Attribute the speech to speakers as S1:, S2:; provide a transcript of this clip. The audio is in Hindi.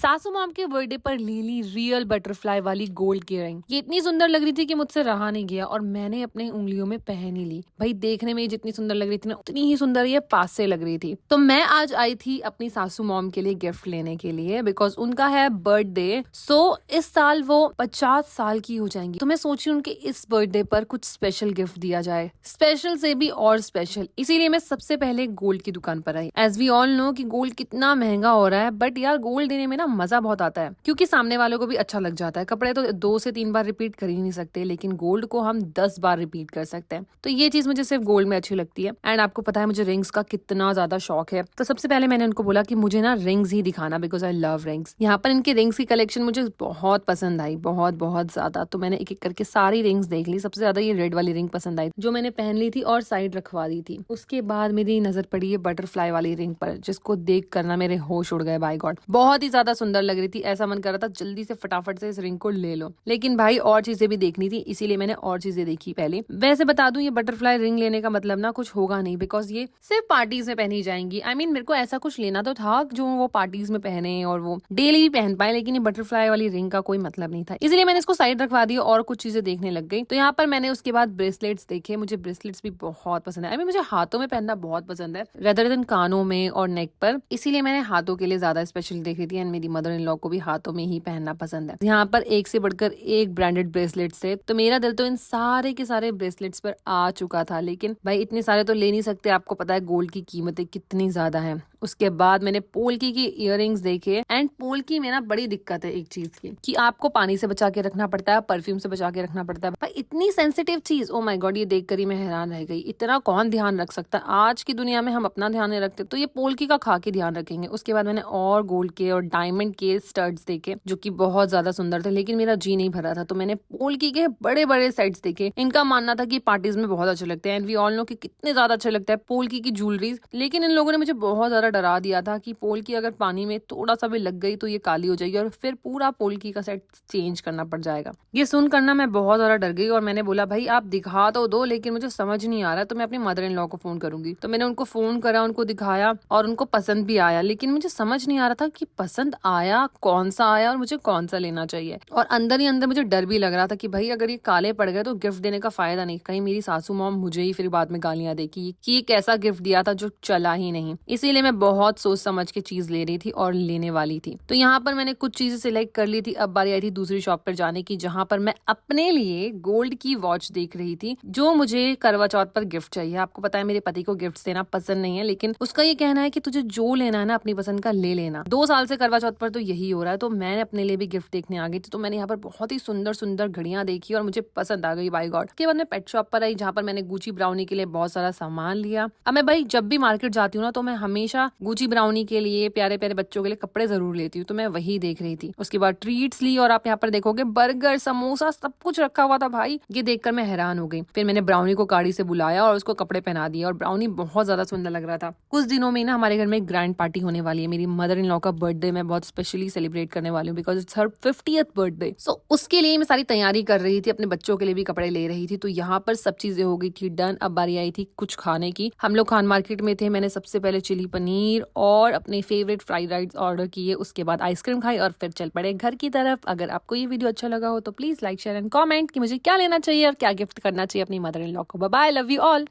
S1: सासू मॉम के बर्थडे पर लीली रियल बटरफ्लाई वाली गोल्ड की रिंग ये इतनी सुंदर लग रही थी कि मुझसे रहा नहीं गया और मैंने अपने उंगलियों में पहन ही ली। भाई देखने में ये जितनी सुंदर लग रही थी ना उतनी ही सुंदर ये पास से लग रही थी। तो मैं आज आई थी अपनी सासू मॉम के लिए गिफ्ट लेने के लिए बिकॉज उनका है बर्थडे। सो इस साल वो 50 साल की हो जाएंगी, तो मैं सोची उनके इस बर्थडे पर कुछ स्पेशल गिफ्ट दिया जाए, स्पेशल से भी और स्पेशल। इसीलिए मैं सबसे पहले गोल्ड की दुकान पर आई। एज वी ऑल नो कि गोल्ड कितना महंगा हो रहा है, बट यार गोल्ड देने में ना मजा बहुत आता है क्योंकि सामने वालों को भी अच्छा लग जाता है। कपड़े तो 2 से 3 बार रिपीट कर ही नहीं सकते, लेकिन गोल्ड को हम 10 बार रिपीट कर सकते हैं। तो ये चीज मुझे सिर्फ गोल्ड में अच्छी लगती है। एंड आपको पता है मुझे रिंग्स का कितना ज्यादा शौक है, तो सबसे पहले मैंने उनको बोला कि मुझे ना रिंग्स ही दिखाना बिकॉज आई लव रिंग्स। यहाँ पर इनके रिंग्स की कलेक्शन मुझे बहुत पसंद आई, बहुत बहुत ज्यादा। तो मैंने एक एक करके सारी रिंग्स देख ली। सबसे ज्यादा ये रेड वाली रिंग पसंद आई जो मैंने पहन ली थी और साइड रखवा दी थी। उसके बाद मेरी नजर पड़ी है बटरफ्लाई वाली रिंग पर, जिसको देख कर ना मेरे होश उड़ गए। बाय गॉड बहुत ही ज्यादा सुंदर लग रही थी। ऐसा मन कर रहा था जल्दी से फटाफट से इस रिंग को ले लो, लेकिन भाई और चीजें भी देखनी थी, इसीलिए मैंने और चीजें देखी पहले। वैसे बता दूं ये बटरफ्लाई रिंग लेने का मतलब ना कुछ होगा नहीं बिकॉज ये सिर्फ पार्टीज में पहनी जाएंगी। आई मीन मेरे को ऐसा कुछ लेना तो था जो वो पार्टीज में पहने और वो डेली भी पहन पाए, लेकिन ये बटरफ्लाई वाली रिंग का कोई मतलब नहीं था, इसलिए मैंने इसको साइड रखवा दिया और कुछ चीजें देखने लग गई। तो यहाँ पर मैंने उसके बाद ब्रेसलेट्स देखे। मुझे ब्रेसलेट्स भी बहुत पसंद है। आई मीन मुझे हाथों में पहनना बहुत पसंद है रेदर देन कानों में और नेक पर, इसीलिए मैंने हाथों के लिए ज्यादा स्पेशल देख रही थी। एंड मेरी मदर इन लॉ को भी हाथों में ही पहनना पसंद है। यहाँ पर एक से बढ़कर एक ब्रांडेड ब्रेसलेट्स थे, तो मेरा दिल तो इन सारे के सारे ब्रेसलेट्स पर आ चुका था। लेकिन भाई इतने सारे तो ले नहीं सकते, आपको पता है गोल्ड की कीमतें कितनी ज्यादा है। उसके बाद मैंने पोल्की की इयररिंग्स देखे। एंड पोल्की में ना बड़ी दिक्कत है एक चीज की कि आपको पानी से बचा के रखना पड़ता है, परफ्यूम से बचा के रखना पड़ता है। भाई इतनी सेंसिटिव चीज, ओ माय गॉड, ये देख कर ही मैं हैरान रह गई। इतना कौन ध्यान रख सकता है? आज की दुनिया में हम अपना ध्यान नहीं रखते, तो ये पोल्की का खा के ध्यान रखेंगे। उसके बाद मैंने और गोल्ड के और डायमंड के स्टड्स देखे जो कि बहुत ज्यादा सुंदर थे, लेकिन मेरा जी नहीं भरा था, तो मैंने पोल्की के बड़े बड़े सेट्स देखे। इनका मानना था कि पार्टीज में बहुत अच्छे लगते हैं। एंड वी ऑल नो कि कितने ज्यादा अच्छे लगता है पोल्की की ज्वेलरीज। लेकिन इन लोगों ने मुझे बहुत ज्यादा डरा दिया था कि पोल्की अगर पानी में थोड़ा सा भी लग गई तो ये काली हो जाएगी और फिर पूरा पोल्की का सेट चेंज करना पड़ जाएगा। ये सुन करना मैं बहुत ज्यादा डर गई और मैंने बोला भाई आप दिखा तो दो, लेकिन मुझे समझ नहीं आ रहा, तो मैं अपनी मदर इन लॉ को फोन करूंगी। तो मैंने उनको फोन करा, उनको दिखाया और उनको पसंद भी आया, लेकिन मुझे समझ नहीं आ रहा था कि पसंद आया कौन सा आया और मुझे कौन सा लेना चाहिए। और अंदर ही अंदर मुझे डर भी लग रहा था कि भाई अगर ये काले पड़ गए तो गिफ्ट देने का फायदा नहीं, कहीं मेरी सासू मॉम मुझे ही फिर बाद में गालियां देगी कि ये कैसा गिफ्ट दिया था जो चला ही नहीं। इसीलिए मैं बहुत सोच समझ के चीज ले रही थी और लेने वाली थी। तो यहाँ पर मैंने कुछ चीजें सिलेक्ट कर ली थी। अब बारी आई थी दूसरी शॉप पर जाने की, जहां पर मैं अपने लिए गोल्ड की वॉच देख रही थी जो मुझे करवा चौथ पर गिफ्ट चाहिए। आपको पता है मेरे पति को गिफ्ट देना पसंद नहीं है, लेकिन उसका ये कहना है कि तुझे जो लेना है ना अपनी पसंद का ले लेना। 2 साल से करवा चौथ पर तो यही हो रहा है, तो मैं अपने लिए भी गिफ्ट देखने आ गई थी। तो मैंने यहाँ पर बहुत ही सुंदर सुंदर घड़ियां देखी और मुझे पसंद आ गई, बाय गॉड। उसके बाद मैं पेट शॉप पर आई जहाँ पर मैंने गुची ब्राउनी के लिए बहुत सारा सामान लिया। अब मैं भाई जब भी मार्केट जाती हूँ ना तो मैं हमेशा गुची ब्राउनी के लिए, प्यारे प्यारे बच्चों के लिए कपड़े जरूर लेती हूँ, तो मैं वही देख रही थी। उसके बाद ट्रीट्स ली और आप यहाँ पर देखोगे बर्गर, समोसा सब कुछ रखा हुआ था। भाई ये देखकर मैं हैरान हो गई। फिर मैंने ब्राउनी को गाड़ी से बुलाया और उसको कपड़े पहना दिए और ब्राउनी बहुत ज्यादा सुंदर लग रहा था। कुछ दिनों में ना हमारे घर में एक ग्रैंड पार्टी होने वाली है। मेरी मदर इन लॉ का बर्थडे मैं बहुत स्पेशली सेलिब्रेट करने वाली हूँ because it's her 50th birthday. So उसके लिए मैं सारी तैयारी कर रही थी, अपने बच्चों के लिए भी कपड़े ले रही थी। तो यहाँ पर सब चीजें हो गई थी डन। अब बारी आई थी कुछ खाने की। हम लोग खान मार्केट में थे। मैंने सबसे पहले चिली पनीर और अपने फेवरेट फ्राइड राइस ऑर्डर किए। उसके बाद आइसक्रीम खाई और फिर चल पड़े घर की तरफ। अगर आपको ये वीडियो अच्छा लगा हो तो please like share and comment कि मुझे क्या लेना चाहिए और क्या गिफ्ट करना चाहिए अपनी मदर इन लॉ को। Bye bye, love you all.